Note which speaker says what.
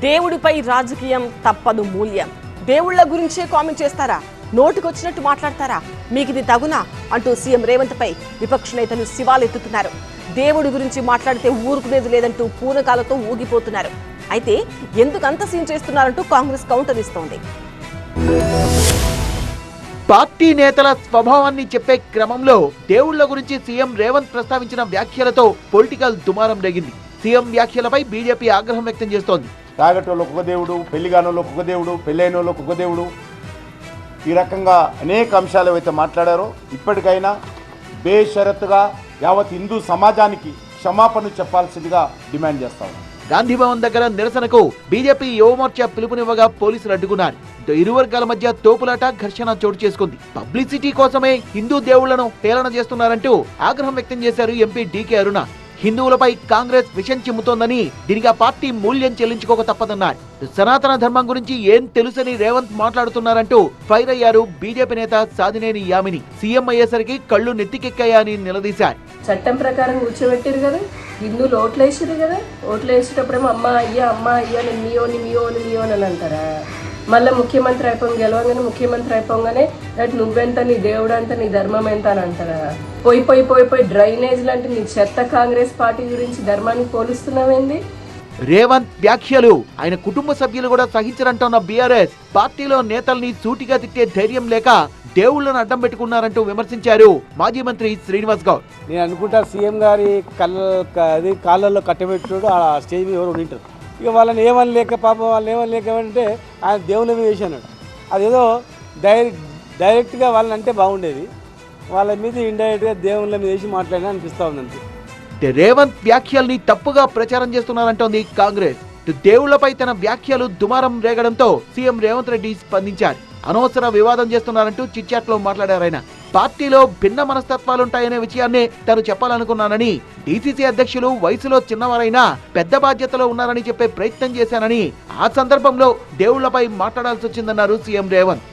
Speaker 1: దేవుడిపై రాజకీయం తప్పదు మూల్యం. దేవుళ్ల గురించే కామెంట్ చేస్తారా? నోటికొచ్చినట్టు మాట్లాడతారా? మీకు ఇది తగునా అంటూ సీఎం రేవంత్ పై విపక్ష నేతలు శివాలెత్తుతున్నారు. దేవుడి గురించి మాట్లాడితే ఊరుకునేది లేదంటూ పూనకాలతో ఊగిపోతున్నారు. అయితే ఎందుకంత సీన్ చేస్తున్నారంటూ కాంగ్రెస్ కౌంటర్ ఇస్తోంది.
Speaker 2: పార్టీ నేతల స్వభావాన్ని చెప్పే క్రమంలో దేవుళ్ల గురించి సీఎం రేవంత్ ప్రస్తావించిన వ్యాఖ్యలతో పొలిటికల్ దుమారం రేగింది. సీఎం వ్యాఖ్యలపై బీజేపీ ఆగ్రహం వ్యక్తం చేస్తోంది.
Speaker 3: తాగటోళ్ళకు ఒక దేవుడు, పెళ్లిగానోళ్ళకు ఒక దేవుడు, పెళ్ళైనోళ్ళకు ఒక దేవుడు, ఈ రకంగా అనేక అంశాలు ఏవైతే మాట్లాడారో ఇప్పటికైనా బేషరతుగా యావత్ హిందూ సమాజానికి క్షమాపణ చెప్పాల్సిందిగా డిమాండ్ చేస్తాం.
Speaker 2: గాంధీ భవన్ దగ్గర నిరసనకు బీజేపీ యువమోర్చా పిలుపునివ్వగా పోలీసులు అడ్డుకున్నారు. ఇరు వర్గాల మధ్య తోపులాట, ఘర్షణ చోటు చేసుకుంది. పబ్లిసిటీ కోసమే హిందూ దేవుళ్లను హేళన చేస్తున్నారంటూ ఆగ్రహం వ్యక్తం చేశారు ఎంపీ డీకే అరుణ. హిందువులపై కాంగ్రెస్ విషం చిమ్ముతోందని, దీనికి ఆ పార్టీ మూల్యం చెల్లించుకోక తప్పదన్నారు. సనాతన ధర్మం గురించి ఏం తెలుసని రేవంత్ మాట్లాడుతున్నారంటూ ఫైర్ అయ్యారు బీజేపీ నేత సాదినేని యామిని. సీఎం అయ్యేసరికి కళ్ళు నెత్తికెక్కాయని నిలదీశారు.
Speaker 4: చట్టం ప్రకారం కూర్చోబెట్టారు కదా, హిందువులు ఓట్లు వేసారు కదా, ఓట్లు వేసేటప్పుడేమో అమ్మా అయ్యా నేను మీయోని అని అంటారా? మళ్ళీ ముఖ్యమంత్రి గెలవగానే ముఖ్యమంత్రి అయిపోగానే నువ్వెంత, నీ దేవుడు అంత, నీ ధర్మం ఎంత అని అంటారా? పోయి డ్రైనేజ్ లాంటి నీ చెత్త కాంగ్రెస్ పార్టీ గురించి ధర్మానికి పోలుస్తున్నావేంది?
Speaker 2: రేవంత్ వ్యాఖ్యలు ఆయన కుటుంబ సభ్యులు కూడా సహించరంటున్న బీఆర్ఎస్ పార్టీలో నేతల్ని సూటిగా తిట్టే ధైర్యం లేక దేవుళ్లను అడ్డం పెట్టుకున్నారంటూ విమర్శించారు మాజీ మంత్రి శ్రీనివాస్ గౌడ్.
Speaker 5: నేను అనుకుంటా సీఎం గారి కాళ్ళల్లో కట్టబెట్టుడు ఆ స్టేజ్ మీద ఎవరు ఉంటారు. ఇక వాళ్ళని ఏమని లేక పాపం వాళ్ళని ఏమని లేక అంటే ఆయన దేవుళ్ళ మీద వేసి అన్నాడు. అదేదో డైరెక్ట్గా వాళ్ళని అంటే బాగుండేది, వాళ్ళ మీద ఇండైరెక్ట్గా దేవుళ్ళ మీద వేసి మాట్లాడినా అనిపిస్తూ ఉందంతే.
Speaker 2: రేవంత్ వ్యాఖ్యల్ని తప్పుగా ప్రచారం చేస్తున్నారంటోంది కాంగ్రెస్. దేవుళ్లపై తన వ్యాఖ్యలు దుమారం రేగడంతో సీఎం రేవంత్ రెడ్డి స్పందించారు. అనవసర వివాదం చేస్తున్నారంటూ చిట్చాట్ లో మాట్లాడారాయన. పార్టీలో భిన్న మనస్తత్వాలుంటాయనే విషయాన్నే తాను చెప్పాలనుకున్నానని, డీసీసీ అధ్యక్షులు వయసులో చిన్నవారైనా పెద్ద బాధ్యతలో ఉన్నారని చెప్పే ప్రయత్నం చేశానని, ఆ సందర్భంలో దేవుళ్లపై మాట్లాడాల్సి వచ్చిందన్నారు సీఎం రేవంత్.